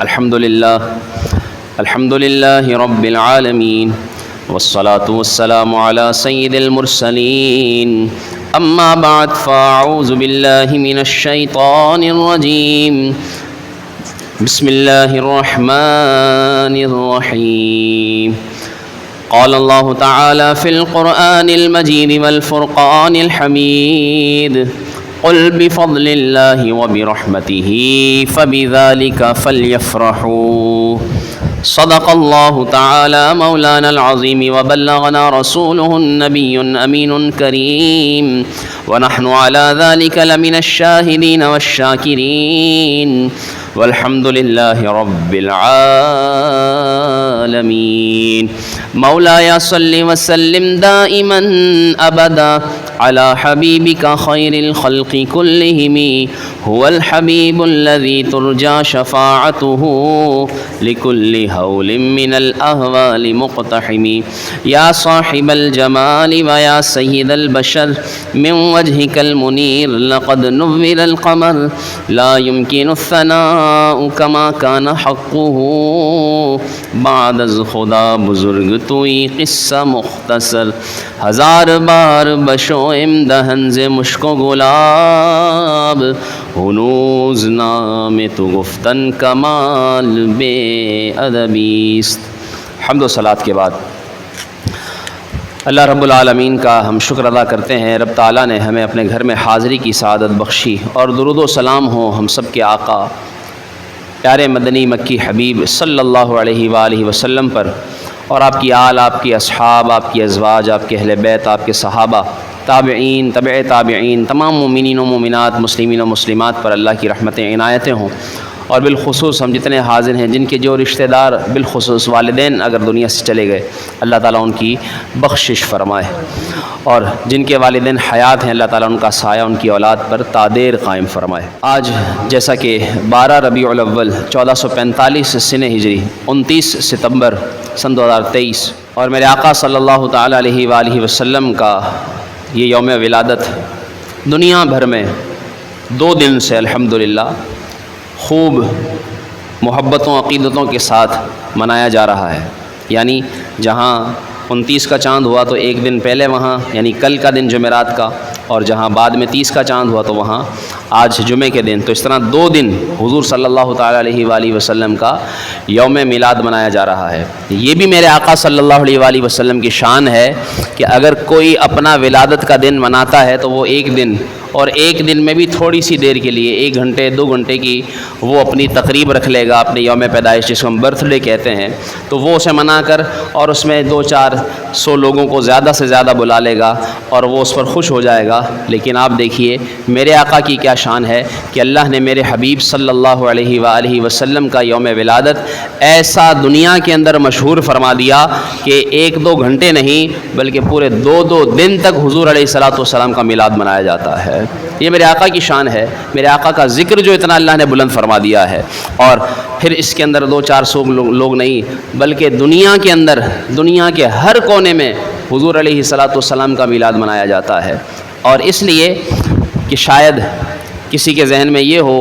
الحمد لله رب العالمين والصلاة والسلام على سيد المرسلين أما بعد فأعوذ بالله من الشيطان الرجيم بسم الله الرحمن الرحيم قال الله تعالى في القرآن المجيد والفرقان الحميد قل بفضل الله وبرحمته فبذلك فليفرحوا صدق الله تعالى مولانا العظيم وبلغنا رسوله النبي الأمين الكريم ونحن على ذلك لمن الشاهدين والشاكرين والحمد لله رب العالمين مولاي صل وسلم دائما أبدا على حبيبك خير الخلق كلهم هو الحبيب الذي ترجى شفاعته لكل هول من الأهوال مقتحم يا صاحب الجمال ويا سيد البشر من وجهك المنير لقد نور القمر لا يمكن الثناء كما كان حقه بعد از خدا بزرگ توی قصہ مختصر ہزار بار بشو امدہن ز مشک و گلاب ہنوز نام تو گفتن کمال بے ادبیست۔ حمد و صلات کے بعد اللہ رب العالمین کا ہم شکر ادا کرتے ہیں۔ رب تعالیٰ نے ہمیں اپنے گھر میں حاضری کی سعادت بخشی، اور درود و سلام ہو ہم سب کے آقا پیارے مدنی مکی حبیب صلی اللہ علیہ وآلہ وسلم پر، اور آپ کی آل، آپ کی اصحاب، آپ کی ازواج، آپ کے اہل بیت، آپ کے صحابہ، تابعین، تبع تابعین، تمام مومنین و مومنات، مسلمین و مسلمات پر اللہ کی رحمتیں عنایتیں ہوں۔ اور بالخصوص ہم جتنے حاضر ہیں جن کے جو رشتہ دار بالخصوص والدین اگر دنیا سے چلے گئے، اللہ تعالیٰ ان کی بخشش فرمائے، اور جن کے والدین حیات ہیں اللہ تعالیٰ ان کا سایہ ان کی اولاد پر تادیر قائم فرمائے۔ آج جیسا کہ 12 ربیع الاول 1445 سنہ ہجری 29 ستمبر سن 2023 اور میرے آقا صلی اللہ تعالیٰ علیہ وآلہ وسلم کا یہ یوم ولادت دنیا بھر میں 2 دن سے الحمدللہ خوب محبتوں عقیدتوں کے ساتھ منایا جا رہا ہے۔ یعنی جہاں 29 کا چاند ہوا تو ایک دن پہلے وہاں یعنی کل کا دن جمعرات کا، اور جہاں بعد میں 30 کا چاند ہوا تو وہاں آج جمعے کے دن، تو اس طرح 2 دن حضور صلی اللہ تعالیٰ علیہ وآلہ وسلم کا یوم میلاد منایا جا رہا ہے۔ یہ بھی میرے آقا صلی اللہ علیہ وآلہ وسلم کی شان ہے کہ اگر کوئی اپنا ولادت کا دن مناتا ہے تو وہ ایک دن، اور ایک دن میں بھی تھوڑی سی دیر کے لیے 1 گھنٹے 2 گھنٹے کی وہ اپنی تقریب رکھ لے گا اپنے یوم پیدائش، جس کو ہم برتھ ڈے کہتے ہیں، تو وہ اسے منا کر اور اس میں 200-400 لوگوں کو زیادہ سے زیادہ بلا لے گا اور وہ اس پر خوش ہو جائے گا۔ لیکن آپ دیکھیے میرے آقا کی کیا شان ہے کہ اللہ نے میرے حبیب صلی اللہ علیہ وآلہ وسلم کا یوم ولادت ایسا دنیا کے اندر مشہور فرما دیا کہ 1-2 گھنٹے نہیں بلکہ پورے 2 دن تک حضور علیہ الصلوۃ والسلام کا میلاد منایا جاتا ہے۔ یہ میرے آقا کی شان ہے، میرے آقا کا ذکر جو اتنا اللہ نے بلند فرما دیا ہے، اور پھر اس کے اندر 200-400 لوگ نہیں بلکہ دنیا کے اندر، دنیا کے ہر کونے میں حضور علیہ الصلوۃ والسلام کا میلاد منایا جاتا ہے۔ اور اس لیے کہ شاید کسی کے ذہن میں یہ ہو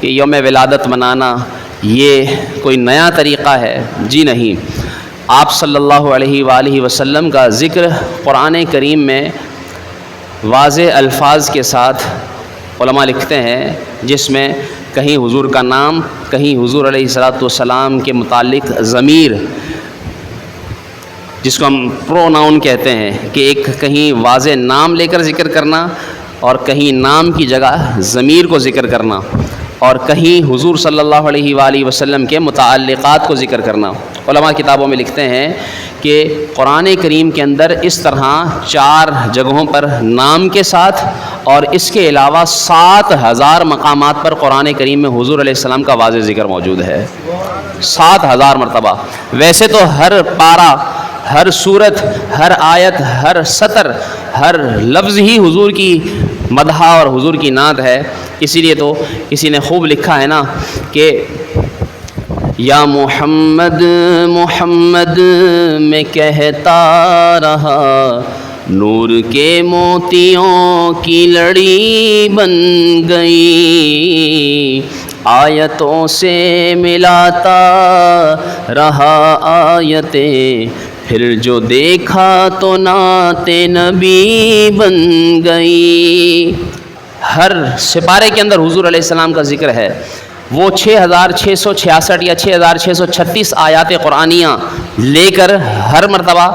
کہ یوم ولادت منانا یہ کوئی نیا طریقہ ہے، جی نہیں، آپ صلی اللہ علیہ وآلہ وسلم کا ذکر قرآن کریم میں واضح الفاظ کے ساتھ علماء لکھتے ہیں، جس میں کہیں حضور کا نام، کہیں حضور علیہ الصلوۃ والسلام کے متعلق ضمیر، جس کو ہم پروناؤن کہتے ہیں، کہ ایک کہیں واضح نام لے کر ذکر کرنا، اور کہیں نام کی جگہ ضمیر کو ذکر کرنا، اور کہیں حضور صلی اللہ علیہ وآلہ وسلم کے متعلقات کو ذکر کرنا۔ علماء کتابوں میں لکھتے ہیں کہ قرآن کریم کے اندر اس طرح 4 جگہوں پر نام کے ساتھ اور اس کے علاوہ 7000 مقامات پر قرآن کریم میں حضور علیہ السلام کا واضح ذکر موجود ہے، 7000 مرتبہ۔ ویسے تو ہر پارہ، ہر صورت، ہر آیت، ہر سطر، ہر لفظ ہی حضور کی مدح اور حضور کی نعت ہے۔ اسی لیے تو کسی نے خوب لکھا ہے نا کہ یا محمد محمد میں کہتا رہا، نور کے موتیوں کی لڑی بن گئی، آیتوں سے ملاتا رہا آیتیں، پھر جو دیکھا تو نعت نبی بن گئی۔ ہر سپارے کے اندر حضور علیہ السلام کا ذکر ہے۔ وہ 6666 یا 6636 آیات قرآنیہ لے کر ہر مرتبہ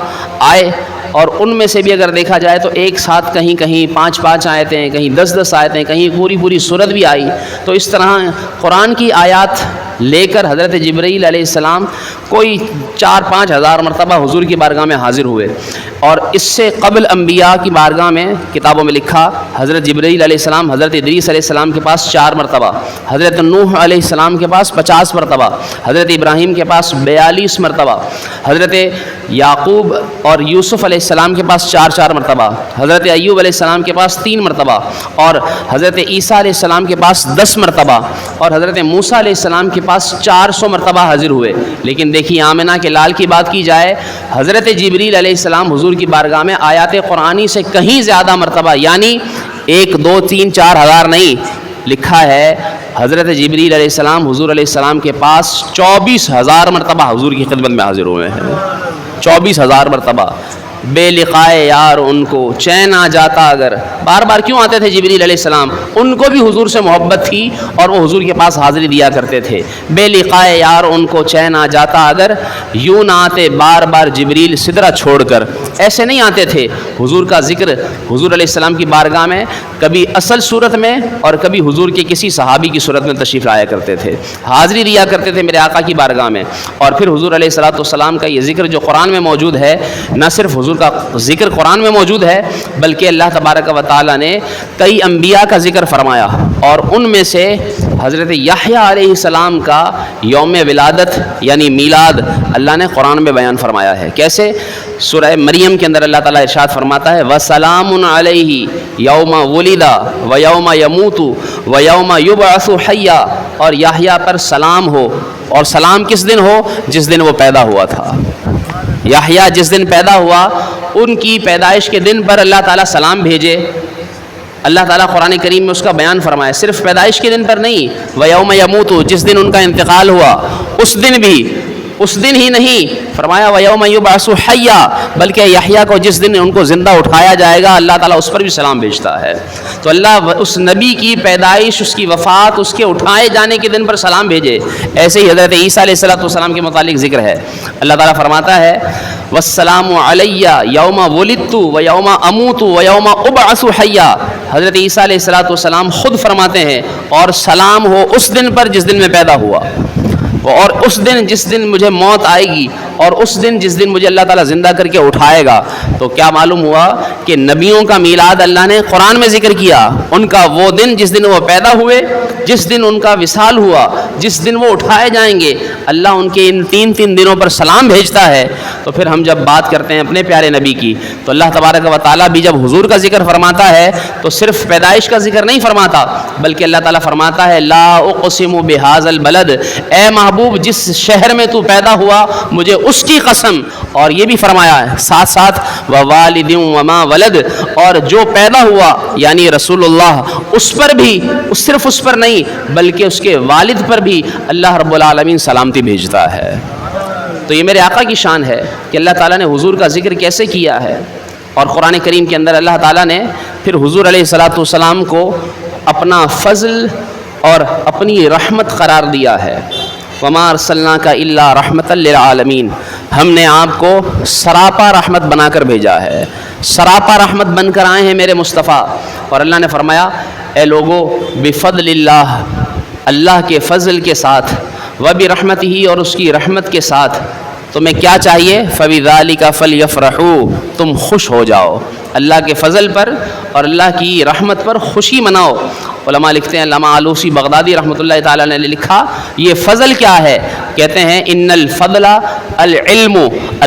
آئے، اور ان میں سے بھی اگر دیکھا جائے تو ایک ساتھ کہیں کہیں 5 آیتیں، کہیں 10 آیتیں، کہیں پوری سورت بھی آئی۔ تو اس طرح قرآن کی آیات لے کر حضرت جبرائیل علیہ السلام کوئی 4-5 ہزار مرتبہ حضور کی بارگاہ میں حاضر ہوئے۔ اور اس سے قبل انبیاء کی بارگاہ میں کتابوں میں لکھا حضرت جبرائیل علیہ السلام حضرت ادریس علیہ السلام کے پاس 4 مرتبہ، حضرت نوح علیہ السلام کے پاس 50 مرتبہ، حضرت ابراہیم کے پاس 42 مرتبہ، حضرت یعقوب اور یوسف علیہ السلام کے پاس 4 مرتبہ، حضرت ایوب علیہ السلام کے پاس 3 مرتبہ، اور حضرت عیسیٰ علیہ السلام کے پاس 10 مرتبہ، اور حضرت موسیٰ علیہ السلام کے پاس 400 مرتبہ حاضر ہوئے۔ لیکن دیکھیے آمنہ کے لال کی بات کی جائے، حضرت جبریل علیہ السلام حضور کی بارگاہ میں آیات قرآنی سے کہیں زیادہ مرتبہ، یعنی 1 2 3 4 ہزار نہیں، لکھا ہے حضرت جبریل علیہ السلام حضور علیہ السلام کے پاس 24,000 مرتبہ حضور کی خدمت میں حاضر ہوئے ہیں۔ 24,000 مرتبہ۔ بے لقائے یار ان کو چین آ جاتا اگر، بار بار کیوں آتے تھے جبریل علیہ السلام؟ ان کو بھی حضور سے محبت تھی اور وہ حضور کے پاس حاضری دیا کرتے تھے۔ بے لقائے یار ان کو چین آ جاتا اگر، یوں نہ آتے بار بار جبریل سدرہ چھوڑ کر۔ ایسے نہیں آتے تھے، حضور کا ذکر حضور علیہ السلام کی بارگاہ میں کبھی اصل صورت میں اور کبھی حضور کے کسی صحابی کی صورت میں تشریف لایا کرتے تھے، حاضری دیا کرتے تھے میرے آقا کی بارگاہ میں۔ اور پھر حضور علیہ السلام کا یہ ذکر جو قرآن میں موجود ہے، نہ صرف حضور کا ذکر قرآن میں موجود ہے بلکہ اللہ تبارک و تعالیٰ نے کئی انبیاء کا ذکر فرمایا، اور ان میں سے حضرت یحییٰ علیہ السلام کا یوم ولادت یعنی میلاد اللہ نے قرآن میں بیان فرمایا ہے۔ کیسے؟ سورہ مریم کے اندر اللہ تعالیٰ ارشاد فرماتا ہے وَسَلَامٌ عَلَيْهِ يَوْمَ وُلِدَ وَيَوْمَ يَمُوتُ وَيَوْمَ يُبْعَثُ حَيًّا، اور یحییٰ پر سلام ہو، اور سلام کس دن ہو؟ جس دن وہ پیدا ہوا تھا۔ یحییٰ جس دن پیدا ہوا ان کی پیدائش کے دن پر اللہ تعالیٰ سلام بھیجے۔ اللہ تعالیٰ قرآن کریم میں اس کا بیان فرمایا، صرف پیدائش کے دن پر نہیں، وَيَوْمَ يَمُوتُ جس دن ان کا انتقال ہوا اس دن بھی، اس دن ہی نہیں فرمایا وَيَوْمَ يُبْعَثُ حَيًّا، بلکہ یحییٰ کو جس دن ان کو زندہ اٹھایا جائے گا اللہ تعالیٰ اس پر بھی سلام بھیجتا ہے۔ تو اللہ اس نبی کی پیدائش، اس کی وفات، اس کے اٹھائے جانے کے دن پر سلام بھیجے۔ ایسے ہی حضرت عیسیٰ علیہ السلام کے متعلق ذکر ہے، اللہ تعالیٰ فرماتا ہے وَالسَّلَامُ عَلَيَّ يَوْمَ وُلِدتُّ وَيَوْمَ أَمُوتُ وَيَوْمَ أُبْعَثُ حَيًّا۔ حضرت عیسیٰ علیہ السلام خود فرماتے ہیں اور سلام ہو اس دن پر جس دن میں پیدا ہوا، اور اس دن جس دن مجھے موت آئے گی، اور اس دن جس دن مجھے اللہ تعالیٰ زندہ کر کے اٹھائے گا۔ تو کیا معلوم ہوا کہ نبیوں کا میلاد اللہ نے قرآن میں ذکر کیا، ان کا وہ دن جس دن وہ پیدا ہوئے، جس دن ان کا وصال ہوا، جس دن وہ اٹھائے جائیں گے، اللہ ان کے ان 3 دنوں پر سلام بھیجتا ہے۔ تو پھر ہم جب بات کرتے ہیں اپنے پیارے نبی کی، تو اللہ تبارک و تعالیٰ بھی جب حضور کا ذکر فرماتا ہے تو صرف پیدائش کا ذکر نہیں فرماتا، بلکہ اللہ تعالیٰ فرماتا ہے لا اقسم بہذا البلد، اے محبوب جس شہر میں تو پیدا ہوا مجھے اس کی قسم۔ اور یہ بھی فرمایا ہے ساتھ ساتھ ووالد وما ولد، اور جو پیدا ہوا یعنی رسول اللہ، اس پر بھی، صرف اس پر نہیں بلکہ اس کے والد پر بھی اللہ رب العالمین سلامتی بھیجتا ہے۔ تو یہ میرے آقا کی شان ہے کہ اللہ تعالیٰ نے حضور کا ذکر کیسے کیا ہے، اور قرآن کریم کے اندر اللہ تعالیٰ نے پھر حضور علیہ السلام کو اپنا فضل اور اپنی رحمت قرار دیا ہے۔ وَمَا أَرْسَلْنَاكَ إِلَّا رَحْمَةً لِلْعَالَمِينَ، ہم نے آپ کو سراپا رحمت بنا کر بھیجا ہے، سراپا رحمت بن کر آئے ہیں میرے مصطفیٰ۔ اور اللہ نے فرمایا اے لوگو بفضل اللہ، اللہ کے فضل کے ساتھ، وبرحمتہ اور اس کی رحمت کے ساتھ تمہیں کیا چاہیے؟ فَبِذَلِكَ فَلْيَفْرَحُوا، تم خوش ہو جاؤ، اللہ کے فضل پر اور اللہ کی رحمت پر خوشی مناؤ۔ علماء لکھتے ہیں، علامہ آلوسی بغدادی رحمۃ اللہ تعالیٰ نے لکھا یہ فضل کیا ہے؟ کہتے ہیں ان الفضل العلم،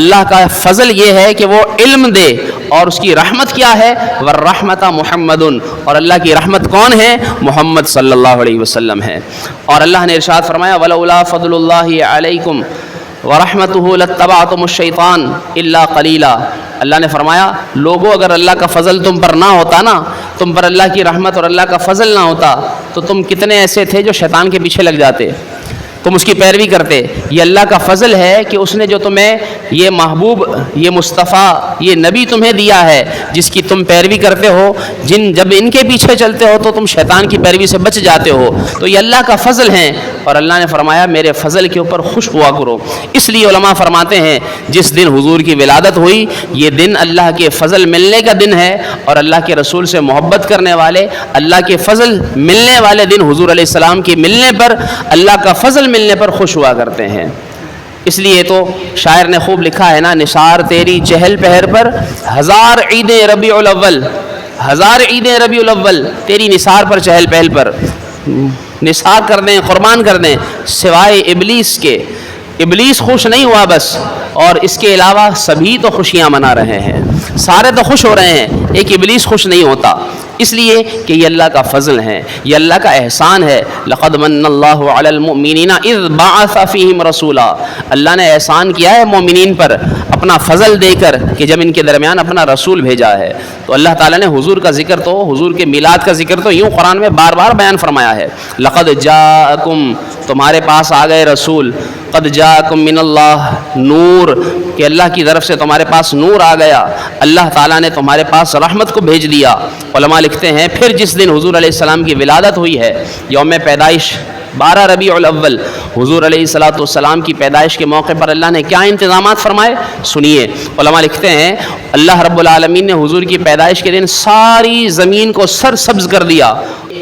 اللہ کا فضل یہ ہے کہ وہ علم دے، اور اس کی رحمت کیا ہے؟ والرحمت محمد، اور اللہ کی رحمت کون ہے؟ محمد صلی اللہ علیہ وسلم ہے۔ اور اللہ نے ارشاد فرمایا ولولا فضل اللہ علیکم ورحمتہ لاتبعتم الشیطان الا قلیلا، اللہ نے فرمایا لوگوں اگر اللہ کا فضل تم پر نہ ہوتا نا تم پر اللہ کی رحمت اور اللہ کا فضل نہ ہوتا تو تم کتنے ایسے تھے جو شیطان کے پیچھے لگ جاتے، تم اس کی پیروی کرتے۔ یہ اللہ کا فضل ہے کہ اس نے جو تمہیں یہ محبوب، یہ مصطفیٰ، یہ نبی تمہیں دیا ہے جس کی تم پیروی کرتے ہو، جب ان کے پیچھے چلتے ہو تو تم شیطان کی پیروی سے بچ جاتے ہو۔ تو یہ اللہ کا فضل ہے، اور اللہ نے فرمایا میرے فضل کے اوپر خوش ہوا کرو۔ اس لیے علماء فرماتے ہیں جس دن حضور کی ولادت ہوئی یہ دن اللہ کے فضل ملنے کا دن ہے، اور اللہ کے رسول سے محبت کرنے والے اللہ کے فضل ملنے والے دن حضور علیہ السلام کے ملنے پر، اللہ کا فضل ملنے پر خوش ہوا کرتے ہیں۔ اس لیے تو شاعر نے خوب لکھا ہے نا، نثار تیری چہل پہر پر ہزار عیدیں ربیع الاول، ہزار عیدیں ربیع الاول تیری نثار پر چہل پہل پر نثار کر دیں، قربان کر دیں، سوائے ابلیس کے۔ ابلیس خوش نہیں ہوا بس، اور اس کے علاوہ سبھی تو خوشیاں منا رہے ہیں، سارے تو خوش ہو رہے ہیں، ایک ابلیس خوش نہیں ہوتا، اس لیے کہ یہ اللہ کا فضل ہے، یہ اللہ کا احسان ہے۔ لقد من اللہ علی المؤمنین اذ بعث فیہم رسولا، اللہ نے احسان کیا ہے مومنین پر اپنا فضل دے کر کہ جب ان کے درمیان اپنا رسول بھیجا ہے۔ تو اللہ تعالیٰ نے حضور کا ذکر تو، حضور کے میلاد کا ذکر تو یوں قرآن میں بار بار بیان فرمایا ہے، لقد جاءکم، تمہارے پاس آ گئے رسول، قد جاءکم من اللہ نور، کہ اللہ کی طرف سے تمہارے پاس نور آ گیا، اللہ تعالیٰ نے تمہارے پاس رحمت کو بھیج دیا۔ علماء لکھتے ہیں پھر جس دن حضور علیہ السلام کی ولادت ہوئی ہے، یوم پیدائش 12 ربیع الاول، حضور علیہ السلام کی پیدائش کے موقع پر اللہ نے کیا انتظامات فرمائے سنیے۔ علماء لکھتے ہیں اللہ رب العالمین نے حضور کی پیدائش کے دن ساری زمین کو سرسبز کر دیا۔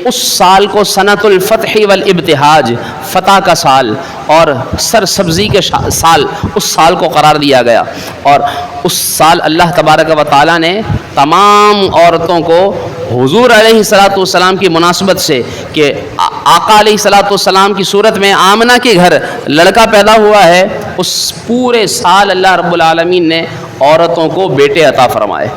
اس سال کو سنۃ الفتح والابتہاج، فتح کا سال اور سرسبزی کے سال، اس سال کو قرار دیا گیا، اور اس سال اللہ تبارک و تعالیٰ نے تمام عورتوں کو حضور علیہ السلام کی مناسبت سے، کہ آقا علیہ السلام کی صورت میں آمنہ کے گھر لڑکا پیدا ہوا ہے، اس پورے سال اللہ رب العالمین نے عورتوں کو بیٹے عطا فرمائے۔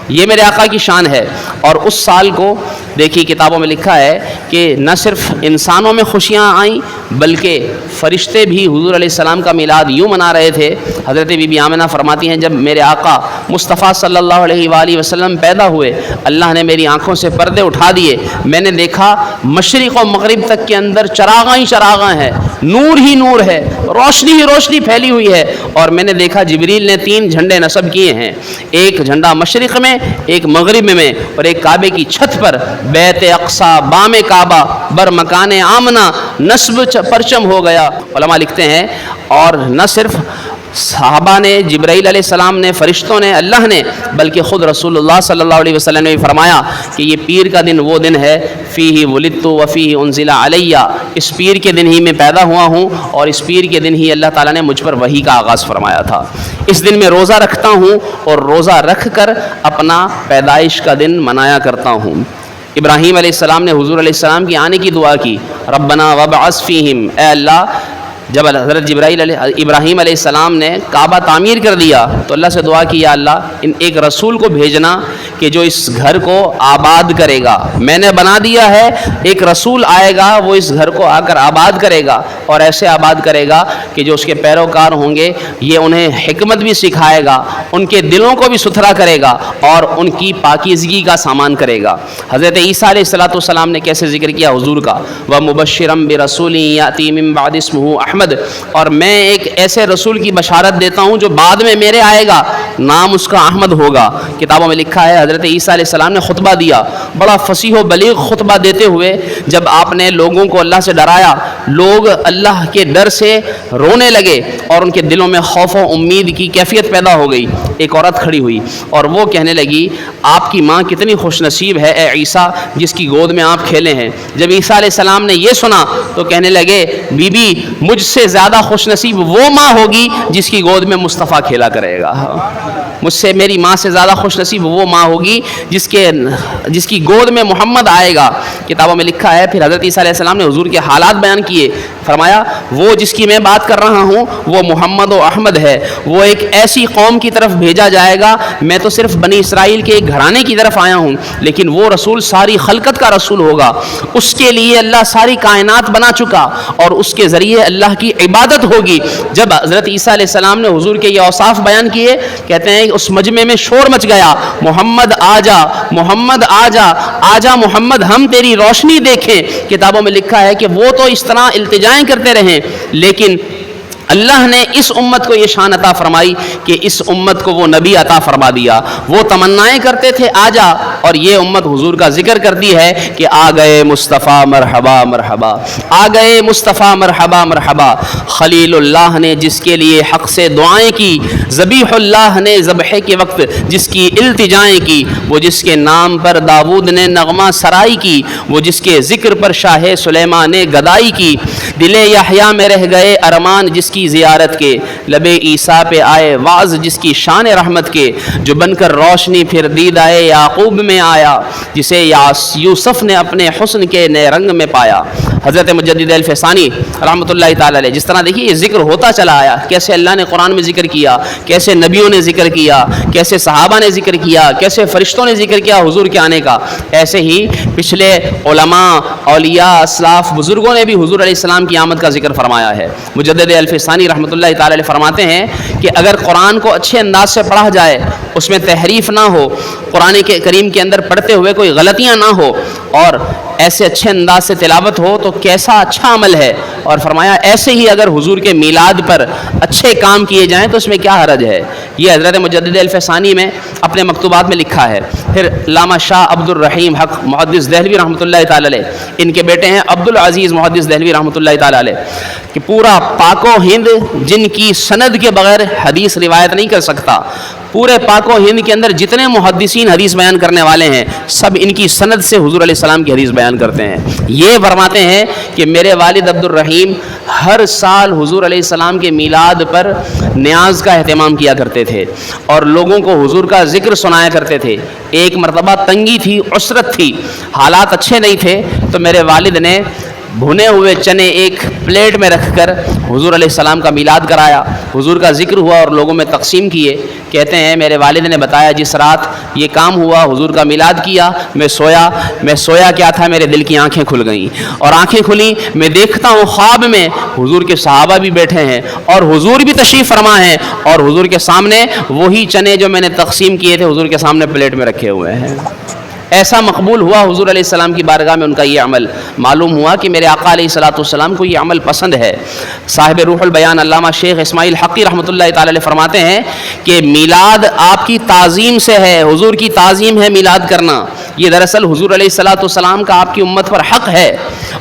یہ میرے آقا کی شان ہے۔ اور اس سال کو دیکھیے کتابوں میں لکھا ہے کہ نہ صرف انسانوں میں خوشیاں آئیں بلکہ فرشتے بھی حضور علیہ السلام کا میلاد یوں منا رہے تھے۔ حضرت بی بی آمنہ فرماتی ہیں جب میرے آقا مصطفیٰ صلی اللہ علیہ وآلہ وسلم پیدا ہوئے، اللہ نے میری آنکھوں سے پردے اٹھا دیے، میں نے دیکھا مشرق و مغرب تک کے اندر چراغاں ہی چراغاں ہیں، نور ہی نور ہے، روشنی ہی روشنی پھیلی ہوئی ہے، اور میں نے دیکھا جبریل نے 3 جھنڈے نصب کیے ہیں، ایک جھنڈا مشرق میں، ایک مغرب میں، اور ایک کعبے کی چھت پر بیت اقصی بام کعبہ بر مکان آمنہ نصب پرچم ہو گیا۔ علماء لکھتے ہیں اور نہ صرف صحابہ نے، جبرائیل علیہ السلام نے، فرشتوں نے، اللہ نے، بلکہ خود رسول اللہ صلی اللہ علیہ وسلم نے بھی فرمایا کہ یہ پیر کا دن وہ دن ہے، فیہ ولدت وفیہ انزل علیہ، اس پیر کے دن ہی میں پیدا ہوا ہوں اور اس پیر کے دن ہی اللہ تعالیٰ نے مجھ پر وحی کا آغاز فرمایا تھا۔ اس دن میں روزہ رکھتا ہوں اور روزہ رکھ کر اپنا پیدائش کا دن منایا کرتا ہوں۔ ابراہیم علیہ السلام نے حضور علیہ السلام کی آنے کی دعا کی، ربنا وابعث فیہم، اے اللہ جب حضرت ابراہیم علیہ السلام نے کعبہ تعمیر کر دیا تو اللہ سے دعا کی، یا اللہ ایک رسول کو بھیجنا کہ جو اس گھر کو آباد کرے گا، میں نے بنا دیا ہے، ایک رسول آئے گا وہ اس گھر کو آ کر آباد کرے گا، اور ایسے آباد کرے گا کہ جو اس کے پیروکار ہوں گے یہ انہیں حکمت بھی سکھائے گا، ان کے دلوں کو بھی ستھرا کرے گا اور ان کی پاکیزگی کا سامان کرے گا۔ حضرت عیسیٰ علیہ السلام نے کیسے ذکر کیا حضور کا، وَمُبَشِّرًا بِرَسُولٍ يَأْتِي مِن بَعْدِ اسْمُهُ احمد، اور میں ایک ایسے رسول کی بشارت دیتا ہوں جو بعد میں میرے آئے گا، نام اس کا احمد ہوگا۔ کتابوں میں لکھا ہے حضرت عیسیٰ علیہ السلام نے خطبہ دیا، بڑا فصیح و بلیغ خطبہ دیتے ہوئے جب آپ نے لوگوں کو اللہ سے ڈرایا، لوگ اللہ کے ڈر سے رونے لگے اور ان کے دلوں میں خوف و امید کی کیفیت پیدا ہو گئی۔ ایک عورت کھڑی ہوئی اور وہ کہنے لگی آپ کی ماں کتنی خوش نصیب ہے اے عیسیٰ جس کی گود میں آپ کھیلے ہیں۔ جب عیسیٰ علیہ السلام نے یہ سنا تو کہنے لگے بی بی مجھ سے زیادہ خوش نصیب وہ ماں ہوگی جس کی گود میں مصطفیٰ کھیلا کرے گا، مجھ سے میری ماں سے زیادہ خوش نصیب وہ ماں ہوگی جس کی گود میں محمد آئے گا۔ کتابوں میں لکھا ہے پھر حضرت عیسیٰ علیہ السلام نے حضور کے حالات بیان کیے، فرمایا وہ جس کی میں بات کر رہا ہوں وہ محمد و احمد ہے، وہ ایک ایسی قوم کی طرف بھیجا جائے گا، میں تو صرف بنی اسرائیل کے ایک گھرانے کی طرف آیا ہوں لیکن وہ رسول ساری خلقت کا رسول ہوگا، اس کے لیے اللہ ساری کائنات بنا چکا اور اس کے ذریعے اللہ کی عبادت ہوگی۔ جب حضرت عیسیٰ علیہ السلام نے حضور کے یہ اوصاف بیان کیے، کہتے ہیں اس مجمع میں شور مچ گیا، محمد آجا، محمد آجا، آجا محمد، ہم تیری روشنی دیکھیں۔ کتابوں میں لکھا ہے کہ وہ تو اس طرح التجائیں کرتے رہیں، لیکن اللہ نے اس امت کو یہ شان عطا فرمائی کہ اس امت کو وہ نبی عطا فرما دیا۔ وہ تمنائیں کرتے تھے آجا، اور یہ امت حضور کا ذکر کرتی ہے کہ آ گئے مصطفیٰ مرحبا مرحبا، آ گئے مصطفیٰ مرحبا مرحبا۔ خلیل اللہ نے جس کے لیے حق سے دعائیں کی، ذبیح اللہ نے ذبح کے وقت جس کی التجائیں کی، وہ جس کے نام پر داؤد نے نغمہ سرائی کی، وہ جس کے ذکر پر شاہ سلیمان نے گدائی کی، دل یحییٰ میں رہ گئے ارمان جس کی زیارت کے، لب عیسیٰ پہ آئے واعظ جس کی شان رحمت کے، جو بن کر روشنی پھر دیدہ یعقوب میں آیا، جسے یوسف نے اپنے حسن کے نئے رنگ میں پایا۔ حضرت مجدد الفسانی رحمۃ اللہ تعالی علیہ، جس طرح دیکھیے یہ ذکر ہوتا چلا آیا، کیسے اللہ نے قرآن میں ذکر کیا، کیسے نبیوں نے ذکر کیا، کیسے صحابہ نے ذکر کیا، کیسے فرشتوں نے ذکر کیا حضور کے آنے کا، ایسے ہی پچھلے علماء، اولیاء، اسلاف، بزرگوں نے بھی حضور علیہ السلام کی آمد کا ذکر فرمایا ہے۔ مجدد الفسانی رحمۃ اللہ تعالی علیہ فرماتے ہیں کہ اگر قرآن کو اچھے انداز سے پڑھا جائے، اس میں تحریف نہ ہو، قرآن کے کریم کے اندر پڑھتے ہوئے کوئی غلطیاں نہ ہو، اور ایسے اچھے انداز سے تلاوت ہو تو کیسا اچھا عمل ہے۔ اور فرمایا ایسے ہی اگر حضور کے میلاد پر اچھے کام کیے جائیں تو اس میں کیا حرج ہے۔ یہ حضرت مجدد الفسانی میں اپنے مکتوبات میں لکھا ہے۔ پھر علامہ شاہ عبد الرحیم حق محدث دہلوی رحمۃ اللہ تعالی علیہ، ان کے بیٹے ہیں عبد العزیز محدث دہلوی رحمۃ اللہ تعالی علیہ، کہ پورا پاک و ہند جن کی سند کے بغیر حدیث روایت نہیں کر سکتا، پورے پاک و ہند کے اندر جتنے محدثین حدیث بیان کرنے والے ہیں سب ان کی سند سے حضور علیہ السلام کی حدیث بیان کرتے ہیں۔ یہ فرماتے ہیں کہ میرے والد عبد الرحیم ہر سال حضور علیہ السلام کے میلاد پر نیاز کا اہتمام کیا کرتے تھے اور لوگوں کو حضور کا ذکر سنایا کرتے تھے۔ ایک مرتبہ تنگی تھی، عسرت تھی، حالات اچھے نہیں تھے، تو میرے والد نے بھنے ہوئے چنے ایک پلیٹ میں رکھ کر حضور علیہ السلام کا میلاد کرایا، حضور کا ذکر ہوا اور لوگوں میں تقسیم کیے۔ کہتے ہیں میرے والد نے بتایا جس رات یہ کام ہوا، حضور کا میلاد کیا، میں سویا کیا تھا، میرے دل کی آنکھیں کھل گئیں، اور آنکھیں کھلی، میں دیکھتا ہوں خواب میں حضور کے صحابہ بھی بیٹھے ہیں اور حضور بھی تشریف فرما ہیں، اور حضور کے سامنے وہی چنے جو میں نے تقسیم کیے تھے حضور کے سامنے پلیٹ میں رکھے ہوئے ہیں۔ ایسا مقبول ہوا حضور علیہ السلام کی بارگاہ میں ان کا یہ عمل، معلوم ہوا کہ میرے آقا علیہ السلام کو یہ عمل پسند ہے۔ صاحب روح البیان علامہ شیخ اسماعیل حقی رحمۃ اللہ تعالی علیہ فرماتے ہیں کہ میلاد آپ کی تعظیم سے ہے، حضور کی تعظیم ہے میلاد کرنا، یہ دراصل حضور علیہ السلام کا آپ کی امت پر حق ہے۔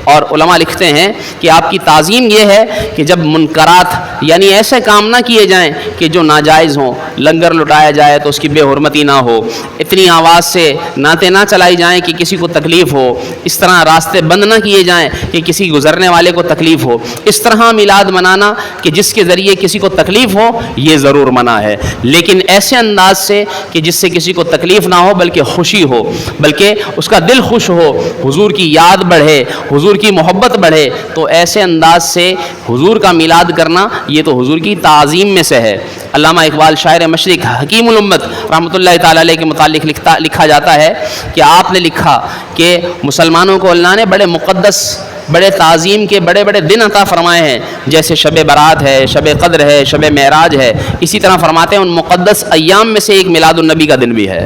اور علماء لکھتے ہیں کہ آپ کی تعظیم یہ ہے کہ جب منکرات یعنی ایسے کام نہ کیے جائیں کہ جو ناجائز ہوں، لنگر لٹایا جائے تو اس کی بے حرمتی نہ ہو، اتنی آواز سے نعتیں نہ چلائی جائیں کہ کسی کو تکلیف ہو، اس طرح راستے بند نہ کیے جائیں کہ کسی گزرنے والے کو تکلیف ہو، اس طرح میلاد منانا کہ جس کے ذریعے کسی کو تکلیف ہو یہ ضرور منع ہے، لیکن ایسے انداز سے کہ جس سے کسی کو تکلیف نہ ہو بلکہ خوشی ہو، بلکہ اس کا دل خوش ہو، حضور کی یاد بڑھے، حضور کی محبت بڑھے، تو ایسے انداز سے حضور کا میلاد کرنا یہ تو حضور کی تعظیم میں سے ہے۔ علامہ اقبال شاعر مشرق حکیم الامت رحمۃ اللہ تعالی علیہ کے متعلق لکھا جاتا ہے کہ آپ نے لکھا کہ مسلمانوں کو اللہ نے بڑے مقدس، بڑے تعظیم کے بڑے بڑے دن عطا فرمائے ہیں، جیسے شب برات ہے، شب قدر ہے، شب معراج ہے، اسی طرح فرماتے ہیں ان مقدس ایام میں سے ایک میلاد النبی کا دن بھی ہے،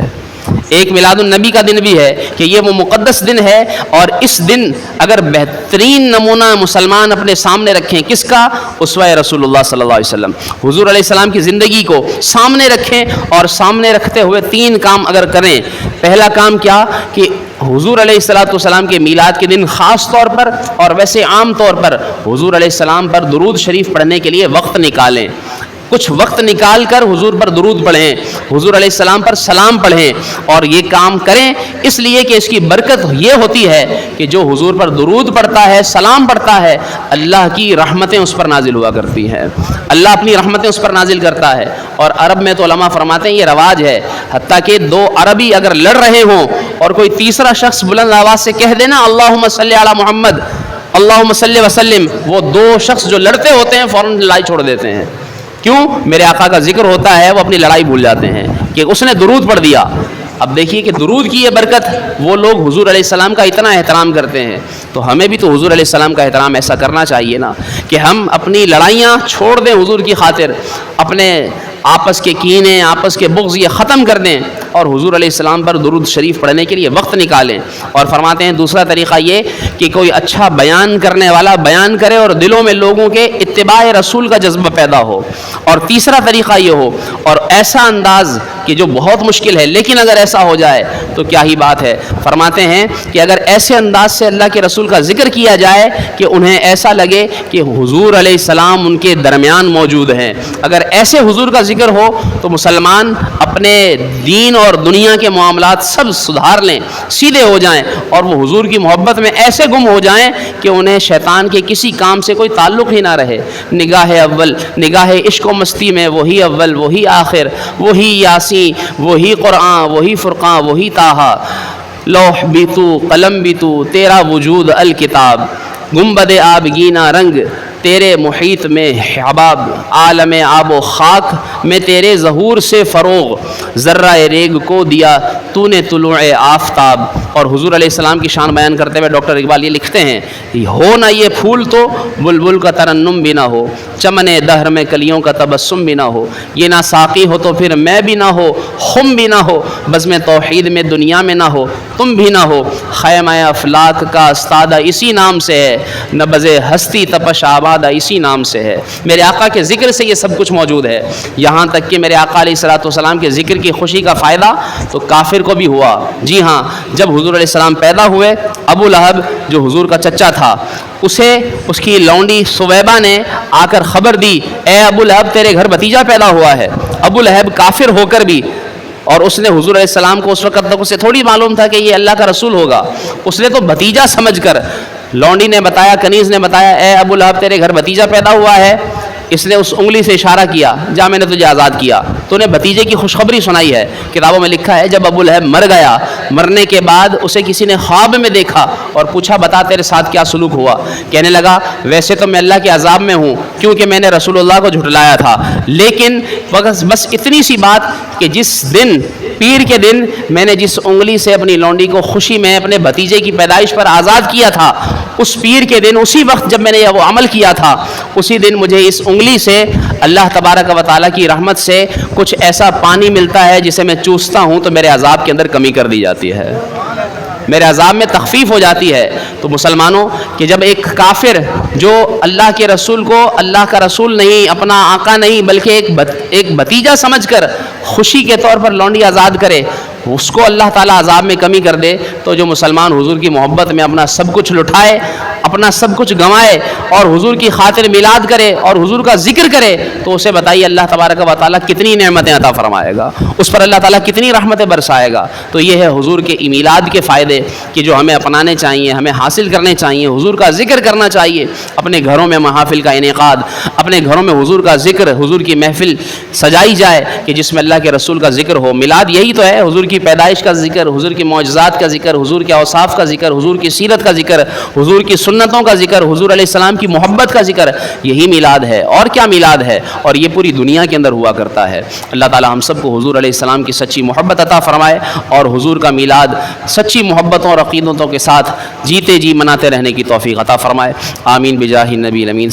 ایک میلاد النبی کا دن بھی ہے کہ یہ وہ مقدس دن ہے، اور اس دن اگر بہترین نمونہ مسلمان اپنے سامنے رکھیں کس کا؟ اسوہ رسول اللہ صلی اللہ علیہ وسلم، حضور علیہ السلام کی زندگی کو سامنے رکھیں، اور سامنے رکھتے ہوئے تین کام اگر کریں۔ پہلا کام کیا کہ حضور علیہ السلام کے میلاد کے دن خاص طور پر اور ویسے عام طور پر حضور علیہ السلام پر درود شریف پڑھنے کے لیے وقت نکالیں، کچھ وقت نکال کر حضور پر درود پڑھیں، حضور علیہ السلام پر سلام پڑھیں، اور یہ کام کریں اس لیے کہ اس کی برکت یہ ہوتی ہے کہ جو حضور پر درود پڑھتا ہے، سلام پڑھتا ہے، اللہ کی رحمتیں اس پر نازل ہوا کرتی ہیں، اللہ اپنی رحمتیں اس پر نازل کرتا ہے۔ اور عرب میں تو علماء فرماتے ہیں یہ رواج ہے، حتیٰ کہ دو عربی اگر لڑ رہے ہوں اور کوئی تیسرا شخص بلند آواز سے کہہ دینا اللہم صلی علی محمد، اللہم صلی وسلم، وہ دو شخص جو لڑتے ہوتے ہیں فوراً لڑائی چھوڑ دیتے ہیں۔ کیوں؟ میرے آقا کا ذکر ہوتا ہے، وہ اپنی لڑائی بھول جاتے ہیں کہ اس نے درود پڑھ دیا۔ اب دیکھیے کہ درود کی یہ برکت، وہ لوگ حضور علیہ السلام کا اتنا احترام کرتے ہیں، تو ہمیں بھی تو حضور علیہ السلام کا احترام ایسا کرنا چاہیے نا کہ ہم اپنی لڑائیاں چھوڑ دیں حضور کی خاطر، اپنے آپس کے کینے، آپس کے بغض یہ ختم کر دیں اور حضور علیہ السلام پر درود شریف پڑھنے کے لیے وقت نکالیں۔ اور فرماتے ہیں دوسرا طریقہ یہ کہ کوئی اچھا بیان کرنے والا بیان کرے اور دلوں میں لوگوں کے اتباع رسول کا جذبہ پیدا ہو۔ اور تیسرا طریقہ یہ ہو، اور ایسا انداز کہ جو بہت مشکل ہے لیکن اگر ایسا ہو جائے تو کیا ہی بات ہے۔ فرماتے ہیں کہ اگر ایسے انداز سے اللہ کے رسول کا ذکر کیا جائے کہ انہیں ایسا لگے کہ حضور علیہ السلام ان کے درمیان موجود ہیں، اگر ایسے حضور کا ذکر ہو تو مسلمان اپنے دین اور دنیا کے معاملات سب سدھار لیں، سیدھے ہو جائیں اور وہ حضور کی محبت میں ایسے گم ہو جائیں کہ انہیں شیطان کے کسی کام سے کوئی تعلق ہی نہ رہے۔ نگاہ اول، نگاہ عشق و مستی میں وہی اول، وہی آخر، وہی یاسین، وہی قرآن، وہی فرقان، وہی طٰہٰ، لوح بھی تو قلم بھی تو، تیرا وجود الکتاب، گنبد آبگینہ رنگ تیرے محیط میں حباب، عالم آب و خاک میں تیرے ظہور سے فروغ، ذرہ ریگ کو دیا تو نے طلوع آفتاب۔ اور حضور علیہ السلام کی شان بیان کرتے ہوئے ڈاکٹر اقبال یہ لکھتے ہیں، ہو نہ یہ پھول تو بلبل کا ترنم بھی نہ ہو، چمن دہر میں کلیوں کا تبسم بھی نہ ہو، یہ نہ ساقی ہو تو پھر میں بھی نہ ہو، خم بھی نہ ہو، بزم توحید میں دنیا میں نہ ہو، تم بھی نہ ہو، خیمہ افلاک کا استادہ اسی نام سے ہے، نبض ہستی تپش آبادہ اسی نام سے ہے۔ میرے آقا کے ذکر سے یہ سب کچھ موجود ہے، یہاں تک کہ میرے آقا علیہ الصلوۃ والسلام کے ذکر کی خوشی کا فائدہ تو کافر کو بھی ہوا۔ جی ہاں، جب حضور علیہ السلام پیدا ہوئے، ابو لہب جو حضور کا چچا تھا، اسے اس کی لونڈی سویبہ نے آ کر خبر دی، اے ابو لہب تیرے گھر بھتیجا پیدا ہوا ہے۔ ابو لہب کافر ہو کر بھی، اور اس نے حضور علیہ السلام کو اس وقت تک اسے تھوڑی معلوم تھا کہ یہ اللہ کا رسول ہوگا، اس نے تو بھتیجا سمجھ کر، لونڈی نے بتایا، کنیز نے بتایا، اے ابو لہب تیرے گھر بھتیجا پیدا ہوا ہے۔ اس نے اس انگلی سے اشارہ کیا، جا میں نے تجھے آزاد کیا۔ تو نے بھتیجے کی خوشخبری سنائی ہے، کتابوں میں لکھا ہے جب ابو لہب مر گیا، مرنے کے بعد اسے کسی نے خواب میں دیکھا اور پوچھا بتا تیرے ساتھ کیا سلوک ہوا؟ کہنے لگا ویسے تو میں اللہ کے عذاب میں ہوں کیونکہ میں نے رسول اللہ کو جھٹلایا تھا، لیکن بس اتنی سی بات کہ جس دن پیر کے دن میں نے جس انگلی سے اپنی لونڈی کو خوشی میں اپنے بھتیجے کی پیدائش پر آزاد کیا تھا، اس پیر کے دن، اسی وقت جب میں نے وہ عمل کیا تھا، اسی دن مجھے اس انگلی سے اللہ تبارک و تعالیٰ کی رحمت سے کچھ ایسا پانی ملتا ہے جسے میں چوستا ہوں تو میرے عذاب کے اندر کمی کر دی جاتی ہے، میرے عذاب میں تخفیف ہو جاتی ہے۔ تو مسلمانوں کہ جب ایک کافر جو اللہ کے رسول کو اللہ کا رسول نہیں، اپنا آقا نہیں، بلکہ ایک بھتیجا سمجھ کر خوشی کے طور پر لونڈی آزاد کرے، اس کو اللہ تعالیٰ عذاب میں کمی کر دے، تو جو مسلمان حضور کی محبت میں اپنا سب کچھ لٹائے، اپنا سب کچھ گنوائے اور حضور کی خاطر میلاد کرے اور حضور کا ذکر کرے، تو اسے بتائیے اللہ تبارک و تعالیٰ کتنی نعمتیں عطا فرمائے گا، اس پر اللہ تعالیٰ کتنی رحمتیں برسائے گا۔ تو یہ ہے حضور کے میلاد کے فائدے کہ جو ہمیں اپنانے چاہیے، ہمیں حاصل کرنے چاہیے، حضور کا ذکر کرنا چاہیے، اپنے گھروں میں محافل کا انعقاد، اپنے گھروں میں حضور کا ذکر، حضور کی محفل سجائی جائے کہ جس میں اللہ کے رسول کا ذکر ہو۔ میلاد یہی تو ہے، حضور کی پیدائش کا ذکر، حضور کی معجزات کا ذکر، حضور کے اوصاف کا ذکر، حضور کی سیرت کا ذکر، حضور کی سنتوں کا ذکر، حضور علیہ السلام کی محبت کا ذکر، یہی میلاد ہے۔ اور کیا میلاد ہے، اور یہ پوری دنیا کے اندر ہوا کرتا ہے۔ اللہ تعالی ہم سب کو حضور علیہ السلام کی سچی محبت عطا فرمائے اور حضور کا میلاد سچی محبتوں اور عقیدتوں کے ساتھ جیتے جی مناتے رہنے کی توفیق عطا فرمائے۔ آمین بجاہ النبی الامین۔